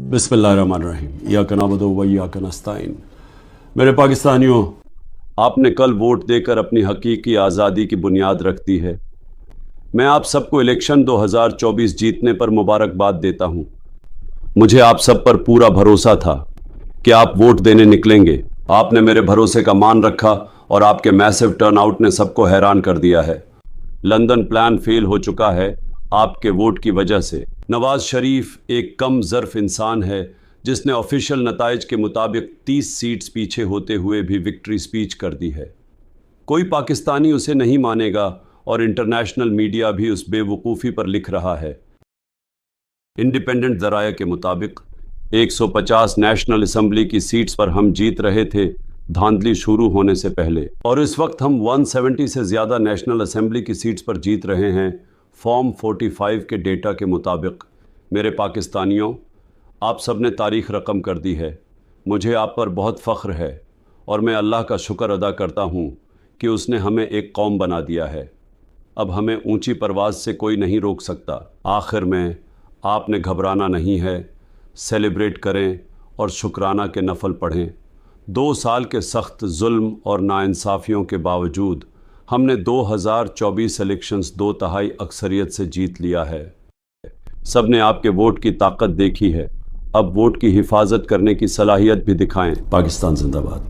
बिस्मिल्लाहिर्रहमानिर्रहीम, इय्याका नअबुदु व इय्याका नस्तईन। मेरे पाकिस्तानियों, आपने कल वोट देकर अपनी हकीकी आज़ादी की बुनियाद रख दी है। मैं आप सबको इलेक्शन 2024 जीतने पर मुबारकबाद देता हूँ। मुझे आप सब पर पूरा भरोसा था कि आप वोट देने निकलेंगे। आपने मेरे भरोसे का मान रखा और आपके मैसिव टर्नआउट ने सबको हैरान कर दिया है। लंदन प्लान फेल हो चुका है आपके वोट की वजह से। नवाज शरीफ एक कम ज़र्फ इंसान है जिसने ऑफिशियल नताइज के मुताबिक 30 सीट्स पीछे होते हुए भी विक्ट्री स्पीच कर दी है। कोई पाकिस्तानी उसे नहीं मानेगा और इंटरनेशनल मीडिया भी उस बेवकूफ़ी पर लिख रहा है। इंडिपेंडेंट ज़राया के मुताबिक 150 नेशनल असम्बली की सीट्स पर हम जीत रहे थे धांधली शुरू होने से पहले, और इस वक्त हम 170 से ज़्यादा नेशनल असम्बली की सीट्स पर जीत रहे हैं फॉर्म 45 के डेटा के मुताबिक। मेरे पाकिस्तानियों, आप सब ने तारीख़ रकम कर दी है। मुझे आप पर बहुत फ़ख्र है और मैं अल्लाह का शुक्र अदा करता हूँ कि उसने हमें एक कौम बना दिया है। अब हमें ऊंची परवाज़ से कोई नहीं रोक सकता। आखिर में आपने घबराना नहीं है, सेलिब्रेट करें और शुक्राना के नफल पढ़ें। 2 साल के सख्त जुल्म और नाइंसाफ़ियों के बावजूद हमने 2024 इलेक्शंस 2/3 अक्सरियत से जीत लिया है। सब ने आपके वोट की ताकत देखी है। अब वोट की हिफाजत करने की सलाहियत भी दिखाएं। पाकिस्तान जिंदाबाद।